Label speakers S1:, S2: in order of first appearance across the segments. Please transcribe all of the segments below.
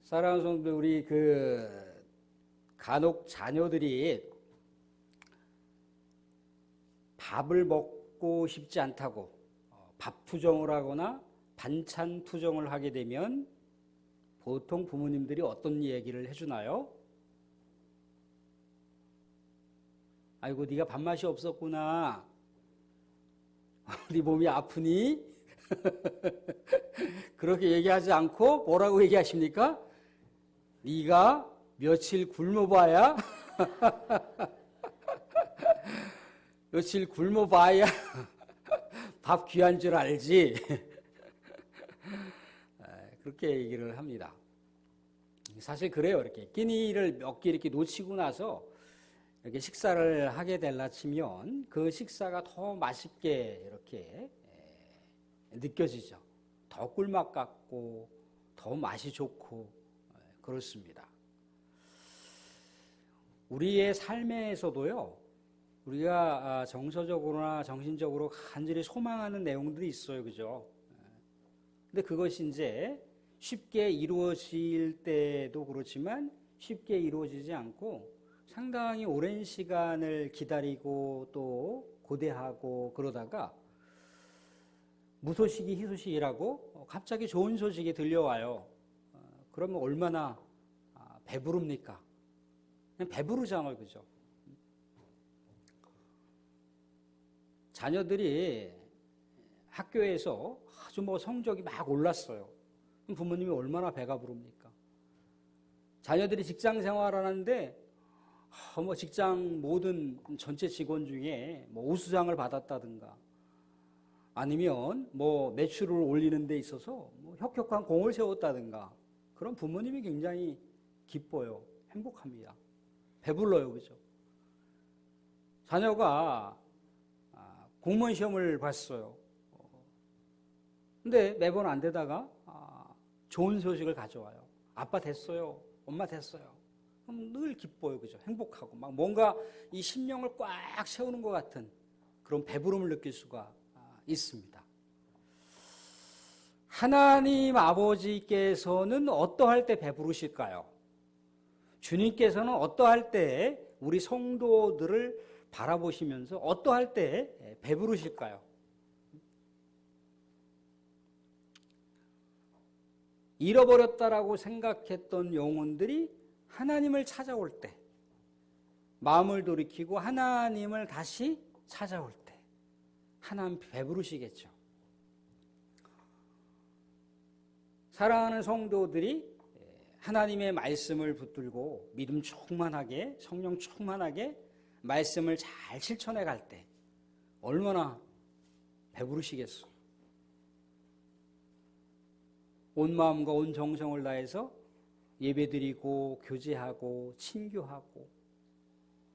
S1: 사랑하는 성도, 우리 간혹 자녀들이 밥을 먹고 싶지 않다고 밥 투정을 하거나 반찬 투정을 하게 되면 보통 부모님들이 어떤 얘기를 해주나요? 아이고, 네가 밥맛이 없었구나. 네 몸이 아프니? 그렇게 얘기하지 않고 뭐라고 얘기하십니까? 네가 며칠 굶어봐야 며칠 굶어봐야 밥 귀한 줄 알지. 그렇게 얘기를 합니다. 사실 그래요. 이렇게 끼니를 몇 개 이렇게 놓치고 나서 이렇게 식사를 하게 될라 치면 그 식사가 더 맛있게 이렇게 느껴지죠. 더 꿀맛 같고 더 맛이 좋고 그렇습니다. 우리의 삶에서도요, 우리가 정서적으로나 정신적으로 간절히 소망하는 내용들이 있어요. 그죠? 근데 그것이 이제 쉽게 이루어질 때도 그렇지만 쉽게 이루어지지 않고 상당히 오랜 시간을 기다리고 또 고대하고 그러다가 무소식이 희소식이라고 갑자기 좋은 소식이 들려와요. 그러면 얼마나 배부릅니까? 그냥 배부르잖아요. 그죠? 자녀들이 학교에서 아주 성적이 막 올랐어요. 그럼 부모님이 얼마나 배가 부릅니까? 자녀들이 직장 생활하는데 직장 모든 전체 직원 중에 우수상을 받았다든가 아니면 매출을 올리는 데 있어서 혁혁한 공을 세웠다든가 그런 부모님이 굉장히 기뻐요. 행복합니다. 배불러요. 그죠? 자녀가 공무원 시험을 봤어요. 근데 매번 안 되다가 좋은 소식을 가져와요. 아빠 됐어요. 엄마 됐어요. 그럼 늘 기뻐요. 그죠? 행복하고 막 뭔가 이 심령을 꽉 채우는 것 같은 그런 배부름을 느낄 수가 있습니다. 하나님 아버지께서는 어떠할 때 배부르실까요? 주님께서는 어떠할 때 우리 성도들을 바라보시면서 어떠할 때 배부르실까요? 잃어버렸다라고 생각했던 영혼들이 하나님을 찾아올 때, 마음을 돌이키고 하나님을 다시 찾아올 때 하나님 배부르시겠죠. 사랑하는 성도들이 하나님의 말씀을 붙들고 믿음 충만하게, 성령 충만하게 말씀을 잘 실천해 갈 때 얼마나 배부르시겠어요. 온 마음과 온 정성을 다해서 예배드리고 교제하고 친교하고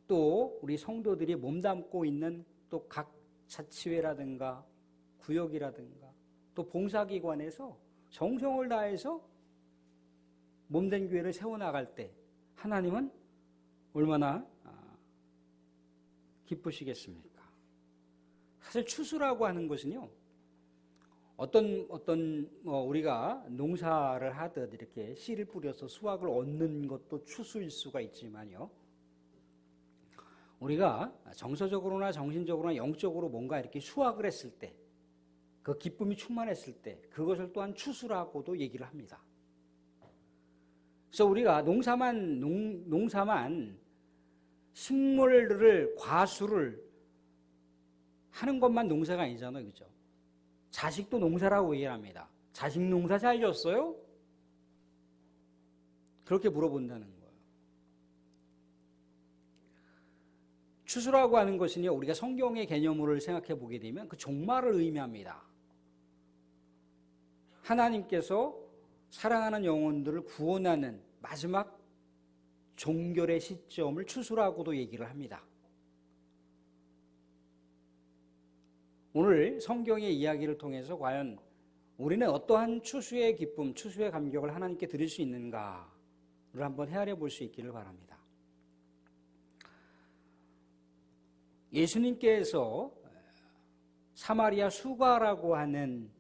S1: 또 우리 성도들이 몸담고 있는 또 각 자치회라든가 구역이라든가 또 봉사기관에서 정성을 다해서 몸된 교회를 세워나갈 때 하나님은 얼마나 기쁘시겠습니까? 사실 추수라고 하는 것은요, 우리가 농사를 하듯 이렇게 씨를 뿌려서 수확을 얻는 것도 추수일 수가 있지만요, 우리가 정서적으로나 정신적으로나 영적으로 뭔가 이렇게 수확을 했을 때, 그 기쁨이 충만했을 때, 그것을 또한 추수라고도 얘기를 합니다. 그래서 우리가 농사만 식물들을, 과수를 하는 것만 농사가 아니잖아요. 그죠? 자식도 농사라고 얘기를 합니다. 자식 농사 잘 졌어요? 그렇게 물어본다는 거예요. 추수라고 하는 것은요, 우리가 성경의 개념으로 생각해 보게 되면 그 종말을 의미합니다. 하나님께서 사랑하는 영혼들을 구원하는 마지막 종결의 시점을 추수라고도 얘기를 합니다. 오늘 성경의 이야기를 통해서 과연 우리는 어떠한 추수의 기쁨, 추수의 감격을 하나님께 드릴 수 있는가를 한번 헤아려 볼 수 있기를 바랍니다. 예수님께서 사마리아 수가라고 하는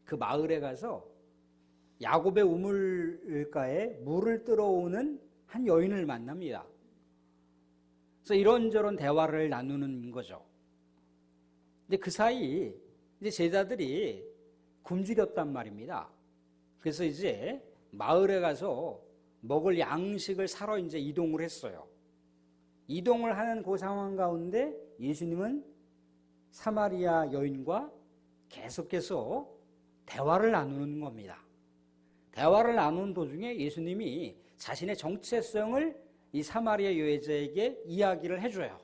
S1: 그 마을에 가서 야곱의 우물가에 물을 들어오는 한 여인을 만납니다. 그래서 이런저런 대화를 나누는 거죠. 근데 그 사이 이제 제자들이 굶주렸단 말입니다. 그래서 이제 마을에 가서 먹을 양식을 사러 이제 이동을 했어요. 이동을 하는 그 상황 가운데 예수님은 사마리아 여인과 계속해서 대화를 나누는 겁니다. 대화를 나누는 도중에 예수님이 자신의 정체성을 이 사마리아 여자에게 이야기를 해줘요.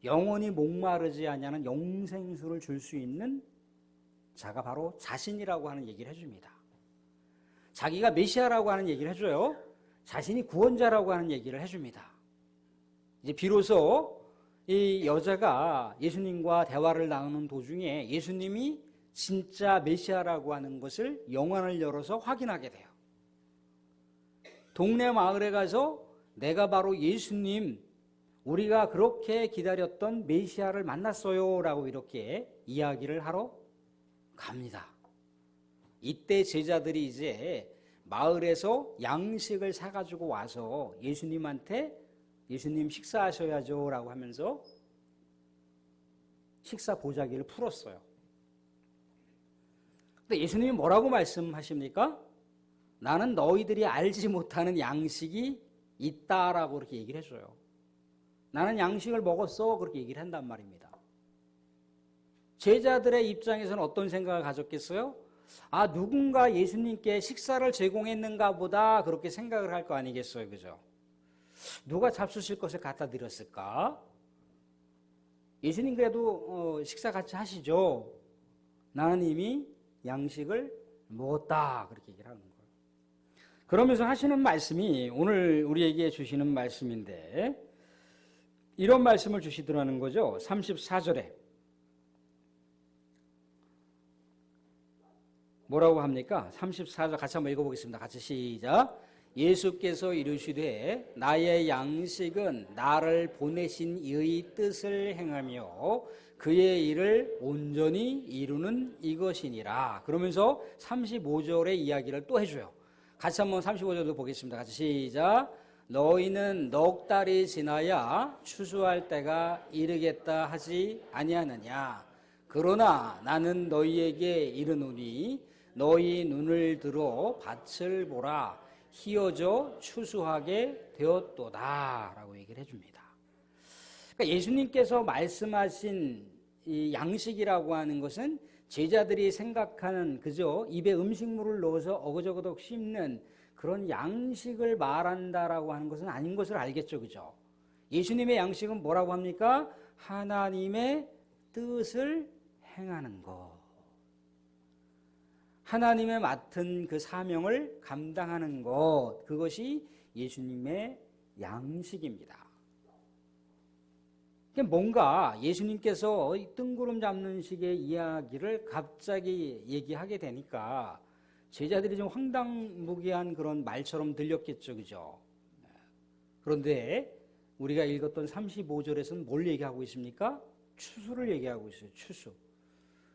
S1: 영원히 목마르지 아니하는 영생수를 줄 수 있는 자가 바로 자신이라고 하는 얘기를 해줍니다. 자기가 메시아라고 하는 얘기를 해줘요. 자신이 구원자라고 하는 얘기를 해줍니다. 이제 비로소 이 여자가 예수님과 대화를 나누는 도중에 예수님이 진짜 메시아라고 하는 것을 영안을 열어서 확인하게 돼요. 동네 마을에 가서 내가 바로 예수님, 우리가 그렇게 기다렸던 메시아를 만났어요 라고 이렇게 이야기를 하러 갑니다. 이때 제자들이 이제 마을에서 양식을 사가지고 와서 예수님한테 예수님 식사하셔야죠 라고 하면서 식사 보자기를 풀었어요. 근데 예수님이 뭐라고 말씀하십니까? 나는 너희들이 알지 못하는 양식이 있다라고 그렇게 얘기를 해줘요. 나는 양식을 먹었어 그렇게 얘기를 한단 말입니다. 제자들의 입장에서는 어떤 생각을 가졌겠어요? 아, 누군가 예수님께 식사를 제공했는가 보다 그렇게 생각을 할 거 아니겠어요, 그죠? 누가 잡수실 것을 갖다 드렸을까? 예수님 그래도 식사 같이 하시죠. 나는 이미 양식을 먹었다 그렇게 얘기를 하는 거예요. 그러면서 하시는 말씀이 오늘 우리에게 주시는 말씀인데 이런 말씀을 주시더라는 거죠. 34절에 뭐라고 합니까? 34절 같이 한번 읽어보겠습니다. 같이 시작. 예수께서 이르시되 나의 양식은 나를 보내신 이의 뜻을 행하며 그의 일을 온전히 이루는 이것이니라. 그러면서 35절의 이야기를 또 해줘요. 같이 한번 35절도 보겠습니다. 같이 시작. 너희는 넉 달이 지나야 추수할 때가 이르겠다 하지 아니하느냐. 그러나 나는 너희에게 이르노니 너희 눈을 들어 밭을 보라. 희어져 추수하게 되었도다 라고 얘기를 해줍니다. 그러니까 예수님께서 말씀하신 이 양식이라고 하는 것은 제자들이 생각하는 그저 입에 음식물을 넣어서 어거저거덕 씹는 그런 양식을 말한다라고 하는 것은 아닌 것을 알겠죠, 그죠? 예수님의 양식은 뭐라고 합니까? 하나님의 뜻을 행하는 것. 하나님의 맡은 그 사명을 감당하는 것, 그것이 예수님의 양식입니다. 뭔가 예수님께서 뜬구름 잡는 식의 이야기를 갑자기 얘기하게 되니까 제자들이 좀 황당무계한 그런 말처럼 들렸겠죠, 그죠? 그런데 우리가 읽었던 35절에서는 뭘 얘기하고 있습니까? 추수를 얘기하고 있어요, 추수.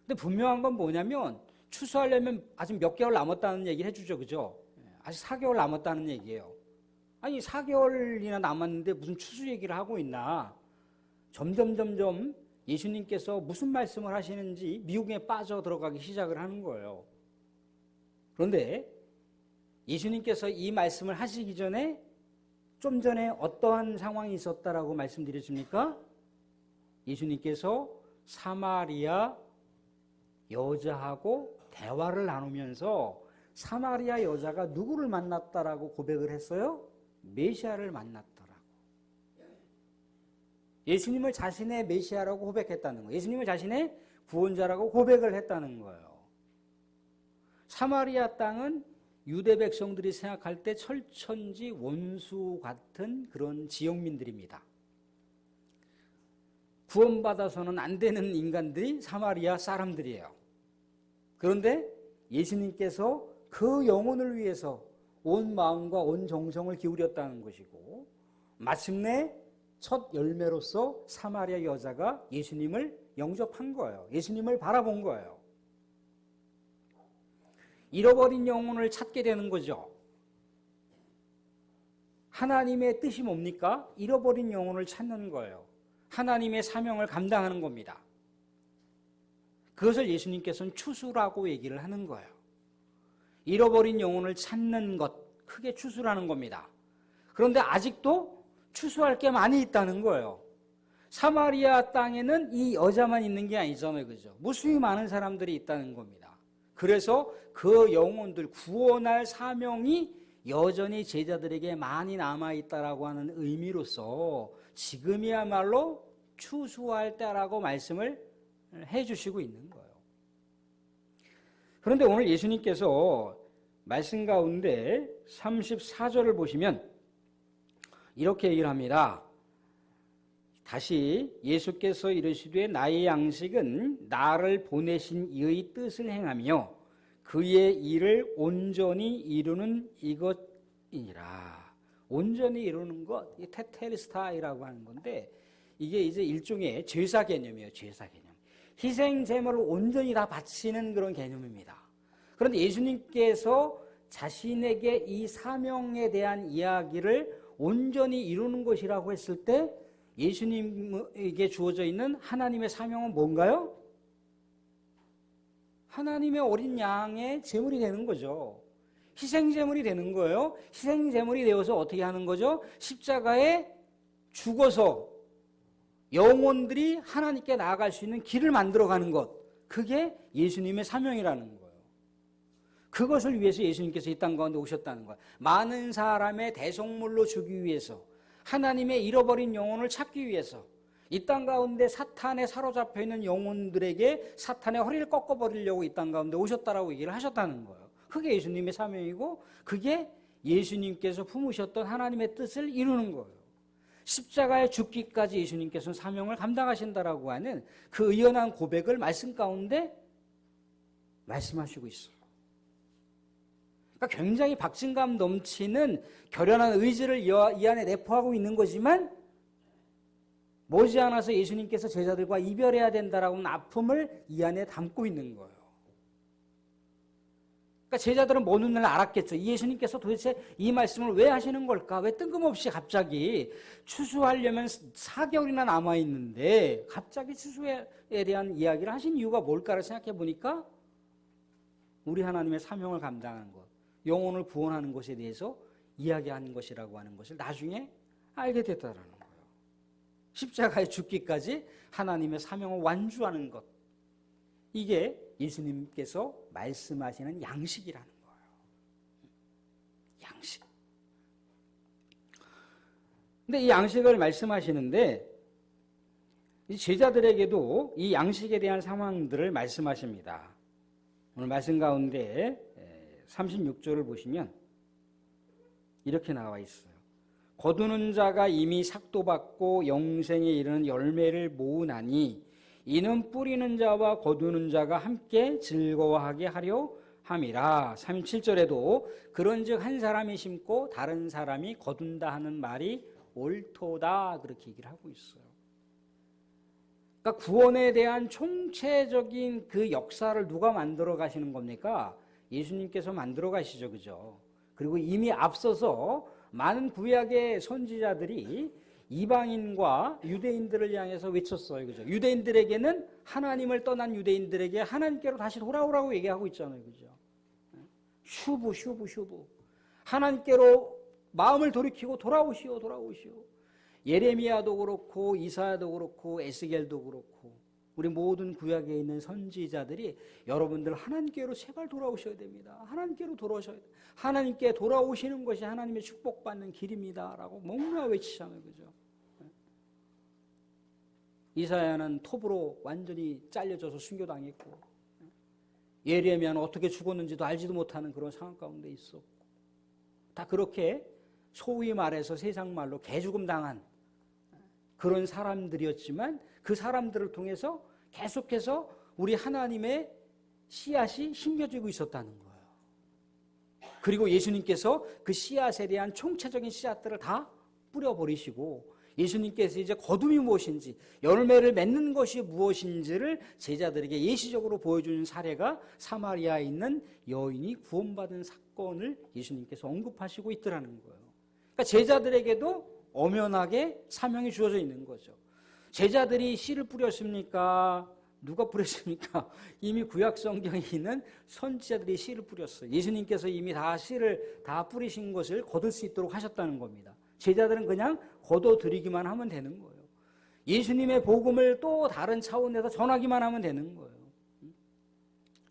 S1: 근데 분명한 건 뭐냐면 추수하려면 아직 몇 개월 남았다는 얘기를 해주죠, 그죠? 아직 4개월 남았다는 얘기예요. 아니 4개월이나 남았는데 무슨 추수 얘기를 하고 있나? 점점 예수님께서 무슨 말씀을 하시는지 미혹에 빠져 들어가기 시작을 하는 거예요. 그런데 예수님께서 이 말씀을 하시기 전에 좀 전에 어떠한 상황이 있었다라고 말씀드렸습니까? 예수님께서 사마리아 여자하고 대화를 나누면서 사마리아 여자가 누구를 만났다라고 고백을 했어요? 메시아를 만났더라고. 예수님을 자신의 메시아라고 고백했다는 거예요. 예수님을 자신의 구원자라고 고백을 했다는 거예요. 사마리아 땅은 유대 백성들이 생각할 때 철천지 원수 같은 그런 지역민들입니다. 구원받아서는 안 되는 인간들이 사마리아 사람들이에요. 그런데 예수님께서 그 영혼을 위해서 온 마음과 온 정성을 기울였다는 것이고 마침내 첫 열매로서 사마리아 여자가 예수님을 영접한 거예요. 예수님을 바라본 거예요. 잃어버린 영혼을 찾게 되는 거죠. 하나님의 뜻이 뭡니까? 잃어버린 영혼을 찾는 거예요. 하나님의 사명을 감당하는 겁니다. 그것을 예수님께서는 추수라고 얘기를 하는 거예요. 잃어버린 영혼을 찾는 것, 크게 추수라는 겁니다. 그런데 아직도 추수할 게 많이 있다는 거예요. 사마리아 땅에는 이 여자만 있는 게 아니잖아요. 그죠? 무수히 많은 사람들이 있다는 겁니다. 그래서 그 영혼들 구원할 사명이 여전히 제자들에게 많이 남아있다라고 하는 의미로서 지금이야말로 추수할 때라고 말씀을 해주시고 있는 거예요. 그런데 오늘 예수님께서 말씀 가운데 34절을 보시면 이렇게 얘기를 합니다. 다시 예수께서 이르시되 나의 양식은 나를 보내신 이의 뜻을 행하며 그의 일을 온전히 이루는 이것이니라. 온전히 이루는 것, 이 테텔스타이라고 하는 건데 이게 이제 일종의 제사 개념이에요. 제사 개념. 희생 제물을 온전히 다 바치는 그런 개념입니다. 그런데 예수님께서 자신에게 이 사명에 대한 이야기를 온전히 이루는 것이라고 했을 때 예수님에게 주어져 있는 하나님의 사명은 뭔가요? 하나님의 어린 양의 제물이 되는 거죠. 희생 제물이 되는 거예요. 희생 제물이 되어서 어떻게 하는 거죠? 십자가에 죽어서 영혼들이 하나님께 나아갈 수 있는 길을 만들어가는 것. 그게 예수님의 사명이라는 거예요. 그것을 위해서 예수님께서 이 땅 가운데 오셨다는 거예요. 많은 사람의 대속물로 주기 위해서, 하나님의 잃어버린 영혼을 찾기 위해서, 이 땅 가운데 사탄에 사로잡혀 있는 영혼들에게 사탄의 허리를 꺾어버리려고 이 땅 가운데 오셨다라고 얘기를 하셨다는 거예요. 그게 예수님의 사명이고 그게 예수님께서 품으셨던 하나님의 뜻을 이루는 거예요. 십자가에 죽기까지 예수님께서는 사명을 감당하신다라고 하는 그 의연한 고백을 말씀 가운데 말씀하시고 있어요. 그러니까 굉장히 박진감 넘치는 결연한 의지를 이 안에 내포하고 있는 거지만 머지않아서 예수님께서 제자들과 이별해야 된다라고 하는 아픔을 이 안에 담고 있는 거예요. 그러니까 제자들은 먼 훗날 알았겠죠. 예수님께서 도대체 이 말씀을 왜 하시는 걸까? 왜 뜬금없이 갑자기 추수하려면 4개월이나 남아있는데 갑자기 추수에 대한 이야기를 하신 이유가 뭘까를 생각해 보니까 우리 하나님의 사명을 감당하는 것, 영혼을 구원하는 것에 대해서 이야기하는 것이라고 하는 것을 나중에 알게 됐다라는 거예요. 십자가에 죽기까지 하나님의 사명을 완주하는 것, 이게 예수님께서 말씀하시는 양식이라는 거예요. 양식. 근데 이 양식을 말씀하시는데 이 제자들에게도 이 양식에 대한 상황들을 말씀하십니다. 오늘 말씀 가운데 36절을 보시면 이렇게 나와 있어요. 거두는 자가 이미 삭도받고 영생에 이르는 열매를 모으나니 이는 뿌리는 자와 거두는 자가 함께 즐거워하게 하려 함이라. 37절에도 그런즉 한 사람이 심고 다른 사람이 거둔다 하는 말이 옳도다, 그렇게 얘기를 하고 있어요. 그러니까 구원에 대한 총체적인 그 역사를 누가 만들어 가시는 겁니까? 예수님께서 만들어 가시죠. 그죠? 그리고 이미 앞서서 많은 구약의 선지자들이 이방인과 유대인들을 향해서 외쳤어요. 그죠? 유대인들에게는 하나님을 떠난 유대인들에게 하나님께로 다시 돌아오라고 얘기하고 있잖아요. 그죠? 슈브. 하나님께로 마음을 돌이키고 돌아오시오. 예레미야도 그렇고 이사야도 그렇고 에스겔도 그렇고 우리 모든 구약에 있는 선지자들이 여러분들 하나님께로 제발 돌아오셔야 됩니다. 하나님께로 돌아오셔야 돼요. 하나님께 돌아오시는 것이 하나님의 축복받는 길입니다라고 몽롱하 외치잖아요. 그죠? 이사야는 톱으로 완전히 잘려져서 순교당했고 예레미야는 어떻게 죽었는지도 알지도 못하는 그런 상황 가운데 있었고 다 그렇게 소위 말해서 세상 말로 개죽음 당한 그런 사람들이었지만 그 사람들을 통해서 계속해서 우리 하나님의 씨앗이 심겨지고 있었다는 거예요. 그리고 예수님께서 그 씨앗에 대한 총체적인 씨앗들을 다 뿌려버리시고 예수님께서 이제 거둠이 무엇인지, 열매를 맺는 것이 무엇인지를 제자들에게 예시적으로 보여주는 사례가 사마리아에 있는 여인이 구원받은 사건을 예수님께서 언급하시고 있더라는 거예요. 그러니까 제자들에게도 엄연하게 사명이 주어져 있는 거죠. 제자들이 씨를 뿌렸습니까? 누가 뿌렸습니까? 이미 구약 성경에 있는 선지자들이 씨를 뿌렸어요. 예수님께서 이미 다 씨를 다 뿌리신 것을 거둘 수 있도록 하셨다는 겁니다. 제자들은 그냥 거둬들이기만 하면 되는 거예요. 예수님의 복음을 또 다른 차원에서 전하기만 하면 되는 거예요.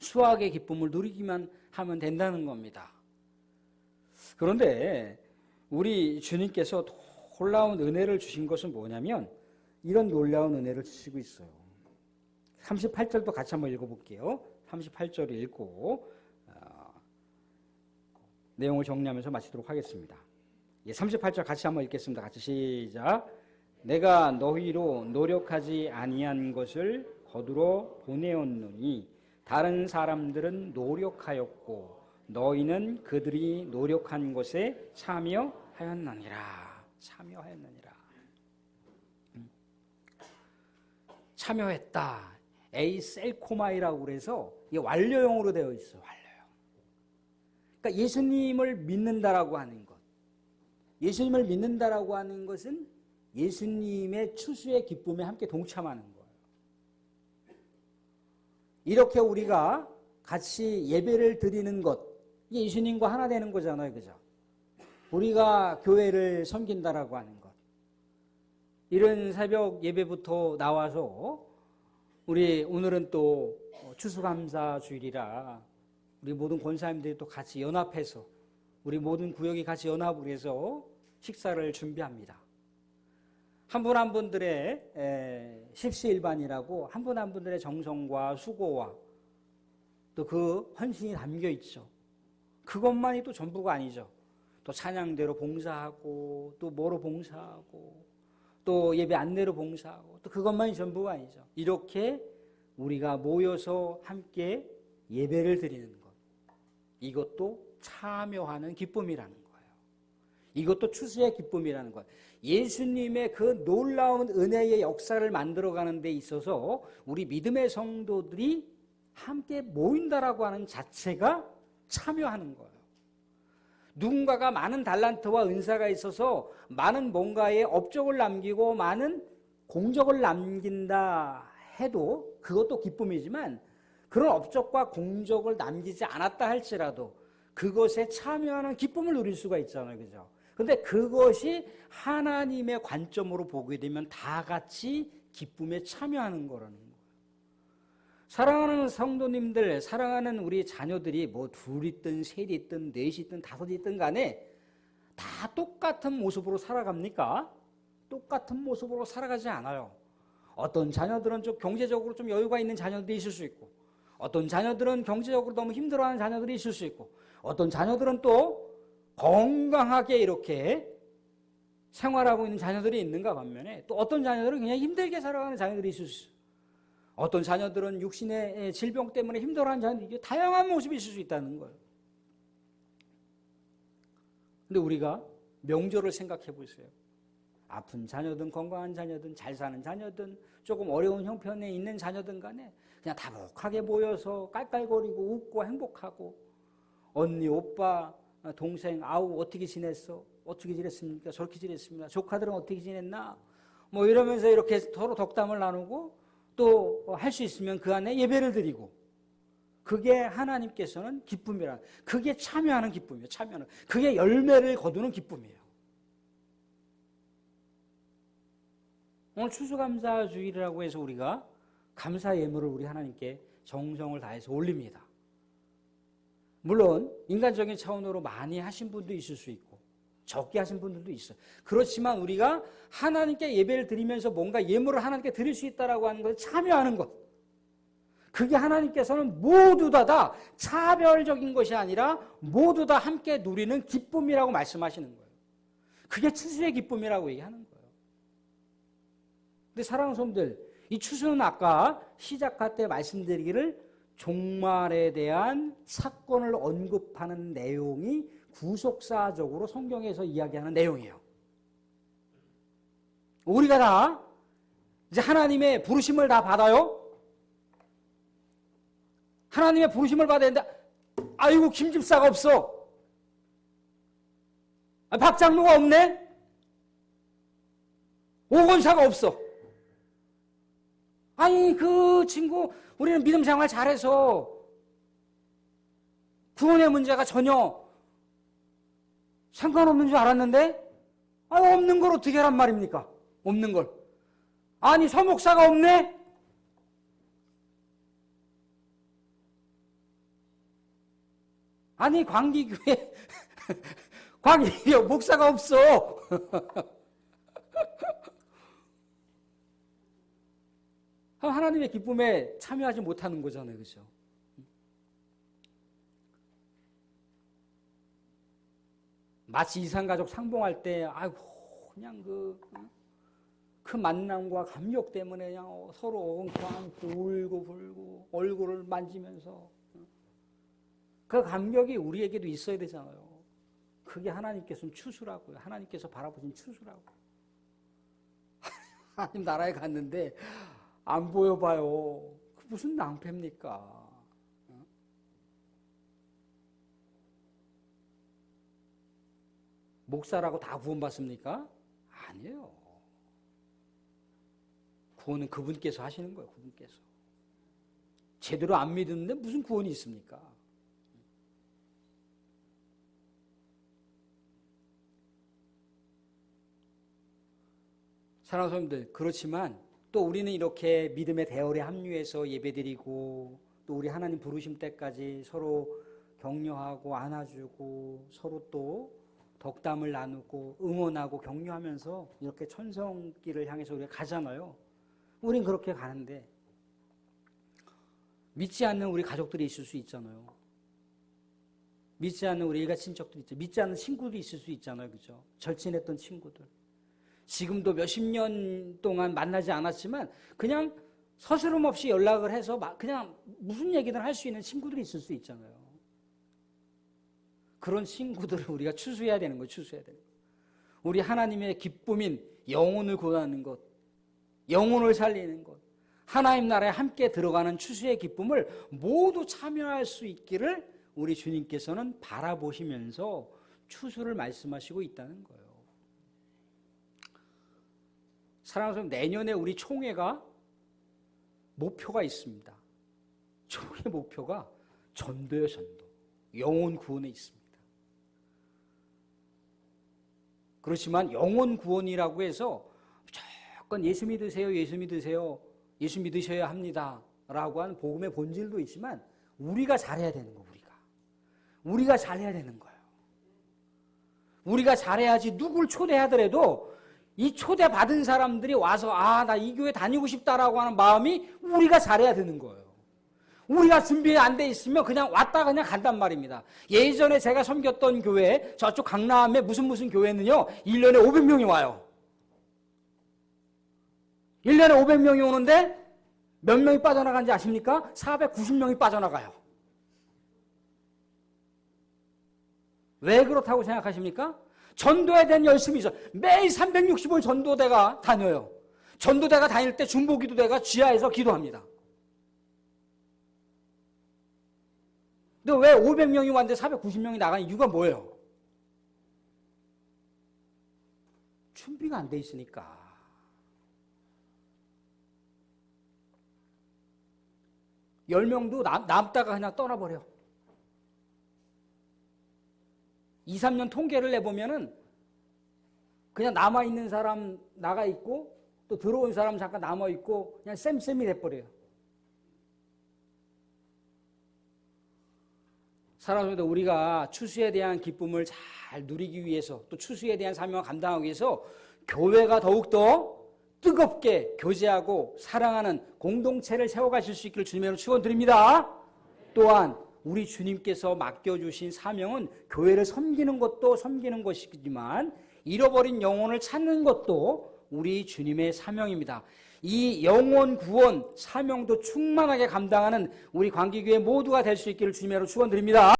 S1: 수학의 기쁨을 누리기만 하면 된다는 겁니다. 그런데 우리 주님께서 놀라운 은혜를 주신 것은 뭐냐면 이런 놀라운 은혜를 주시고 있어요. 38절도 같이 한번 읽어볼게요. 38절 읽고 내용을 정리하면서 마치도록 하겠습니다. 38절 같이 한번 읽겠습니다. 같이 시작. 내가 너희로 노력하지 아니한 것을 거두러 보내었노니 다른 사람들은 노력하였고 너희는 그들이 노력한 것에 참여하였느니라. 참여했다. 에이셀코마이라고 그래서 이게 완료형으로 되어 있어요. 완료형. 그러니까 예수님을 믿는다라고 하는 것. 예수님을 믿는다라고 하는 것은 예수님의 추수의 기쁨에 함께 동참하는 거예요. 이렇게 우리가 같이 예배를 드리는 것, 이게 예수님과 하나 되는 거잖아요. 그죠? 우리가 교회를 섬긴다라고 하는 것. 이런 새벽 예배부터 나와서 우리 오늘은 또 추수감사 주일이라 우리 모든 권사님들이 또 같이 연합해서 우리 모든 구역이 같이 연합을 해서 식사를 준비합니다. 한 분 한 분들의 십시일반이라고 한 분 한 분들의 정성과 수고와 또 그 헌신이 담겨 있죠. 그것만이 또 전부가 아니죠. 또 찬양대로 봉사하고 또 뭐로 봉사하고 또 예배 안내로 봉사하고 또 그것만이 전부가 아니죠. 이렇게 우리가 모여서 함께 예배를 드리는 것, 이것도 참여하는 기쁨이라는 거예요. 이것도 추수의 기쁨이라는 거예요. 예수님의 그 놀라운 은혜의 역사를 만들어가는 데 있어서 우리 믿음의 성도들이 함께 모인다라고 하는 자체가 참여하는 거예요. 누군가가 많은 달란트와 은사가 있어서 많은 뭔가의 업적을 남기고 많은 공적을 남긴다 해도 그것도 기쁨이지만 그런 업적과 공적을 남기지 않았다 할지라도 그것에 참여하는 기쁨을 누릴 수가 있잖아요. 그죠? 근데 그것이 하나님의 관점으로 보게 되면 다 같이 기쁨에 참여하는 거라는 거예요. 사랑하는 성도님들, 사랑하는 우리 자녀들이 뭐 둘이든 셋이든 넷이든 다섯이든 간에 다 똑같은 모습으로 살아갑니까? 똑같은 모습으로 살아가지 않아요. 어떤 자녀들은 좀 경제적으로 좀 여유가 있는 자녀들이 있을 수 있고 어떤 자녀들은 경제적으로 너무 힘들어하는 자녀들이 있을 수 있고 어떤 자녀들은 또 건강하게 이렇게 생활하고 있는 자녀들이 있는가 반면에 또 어떤 자녀들은 그냥 힘들게 살아가는 자녀들이 있을 수 있어요. 어떤 자녀들은 육신의 질병 때문에 힘들어하는 자녀들이 다양한 모습이 있을 수 있다는 거예요. 근데 우리가 명절을 생각해 보세요. 아픈 자녀든 건강한 자녀든 잘 사는 자녀든 조금 어려운 형편에 있는 자녀든 간에 그냥 다복하게 모여서 깔깔거리고 웃고 행복하고 언니, 오빠, 동생, 아우 어떻게 지냈어? 어떻게 지냈습니까? 저렇게 지냈습니다. 조카들은 어떻게 지냈나? 뭐 이러면서 이렇게 서로 덕담을 나누고 또 할 수 있으면 그 안에 예배를 드리고 그게 하나님께서는 기쁨이라 그게 참여하는 기쁨이에요. 참여하는 그게 열매를 거두는 기쁨이에요. 오늘 추수감사 주일이라고 해서 우리가 감사 예물을 우리 하나님께 정성을 다해서 올립니다. 물론 인간적인 차원으로 많이 하신 분도 있을 수 있고 적게 하신 분들도 있어요. 그렇지만 우리가 하나님께 예배를 드리면서 뭔가 예물을 하나님께 드릴 수 있다라고 하는 것을 참여하는 것, 그게 하나님께서는 모두 다 차별적인 것이 아니라 모두 다 함께 누리는 기쁨이라고 말씀하시는 거예요. 그게 추수의 기쁨이라고 얘기하는 거예요. 근데 사랑하는 성도들, 이 추수는 아까 시작할 때 말씀드리기를 종말에 대한 사건을 언급하는 내용이 구속사적으로 성경에서 이야기하는 내용이에요. 우리가 다 이제 하나님의 부르심을 다 받아요. 하나님의 부르심을 받아야 되는데 아이고 김 집사가 없어. 박 장로가 없네. 오 권사가 없어. 아니 그 친구 우리는 믿음 생활 잘해서 구원의 문제가 전혀 상관없는 줄 알았는데 없는 걸 어떻게 하란 말입니까? 없는 걸. 아니 서목사가 없네? 아니 광기교회 광기교회 목사가 없어. 하나님의 기쁨에 참여하지 못하는 거잖아요. 그렇죠? 마치 이산가족 상봉할 때 아이고 그냥 그 만남과 감격 때문에 그냥 서로 엉켜안고 울고 불고 얼굴을 만지면서 그 감격이 우리에게도 있어야 되잖아요. 그게 하나님께서는 추수라고요. 하나님께서 바라보신 추수라고. 하나님 나라에 갔는데 안 보여봐요. 그 무슨 낭패입니까? 목사라고 다 구원받습니까? 아니에요. 구원은 그분께서 하시는 거예요. 그분께서. 제대로 안 믿었는데 무슨 구원이 있습니까? 사랑하는 성도님들, 그렇지만 또 우리는 이렇게 믿음의 대열에 합류해서 예배드리고 또 우리 하나님 부르심 때까지 서로 격려하고 안아주고 서로 또 덕담을 나누고 응원하고 격려하면서 이렇게 천성길을 향해서 우리가 가잖아요. 우린 그렇게 가는데 믿지 않는 우리 가족들이 있을 수 있잖아요. 믿지 않는 우리 일가 친척들이 있죠. 믿지 않는 친구도 있을 수 있잖아요. 그죠? 절친했던 친구들. 지금도 몇십 년 동안 만나지 않았지만 그냥 서스럼 없이 연락을 해서 그냥 무슨 얘기든 할 수 있는 친구들이 있을 수 있잖아요. 그런 친구들을 우리가 추수해야 되는 거예요. 추수해야 되는 거예요. 우리 하나님의 기쁨인 영혼을 구하는 것, 영혼을 살리는 것, 하나님 나라에 함께 들어가는 추수의 기쁨을 모두 참여할 수 있기를 우리 주님께서는 바라보시면서 추수를 말씀하시고 있다는 거예요. 사랑하는 여러분, 내년에 우리 총회가 목표가 있습니다. 총회 목표가 전도예요. 전도. 영혼 구원에 있습니다. 그렇지만 영혼 구원이라고 해서 무조건 예수 믿으세요. 예수 믿으세요. 예수 믿으셔야 합니다. 라고 하는 복음의 본질도 있지만 우리가 잘해야 되는 거예요. 우리가 잘해야 되는 거예요. 우리가 잘해야지 누굴 초대하더라도 이 초대받은 사람들이 와서 나 이 교회 다니고 싶다라고 하는 마음이 우리가 잘해야 되는 거예요. 우리가 준비 안 돼 있으면 그냥 왔다 그냥 간단 말입니다. 예전에 제가 섬겼던 교회 저쪽 강남에 무슨 교회는요 1년에 500명이 와요. 1년에 500명이 오는데 몇 명이 빠져나간지 아십니까? 490명이 빠져나가요. 왜 그렇다고 생각하십니까? 전도에 대한 열심이 있어. 매일 365일 전도대가 다녀요. 전도대가 다닐 때 중보기도대가 지하에서 기도합니다. 근데 왜 500명이 왔는데 490명이 나간 이유가 뭐예요? 준비가 안 돼 있으니까. 열 명도 남다가 그냥 떠나버려. 2, 3년 통계를 내보면은 그냥 남아있는 사람 나가 있고 또 들어온 사람 잠깐 남아있고 그냥 쌤쌤이 돼버려요. 사랑하는 우리가 추수에 대한 기쁨을 잘 누리기 위해서 또 추수에 대한 사명을 감당하기 위해서 교회가 더욱더 뜨겁게 교제하고 사랑하는 공동체를 세워가실 수 있기를 주님으로 축원드립니다. 또한 우리 주님께서 맡겨주신 사명은 교회를 섬기는 것도 섬기는 것이지만 잃어버린 영혼을 찾는 것도 우리 주님의 사명입니다. 이 영혼 구원 사명도 충만하게 감당하는 우리 광기교회 모두가 될 수 있기를 주님으로 축원드립니다.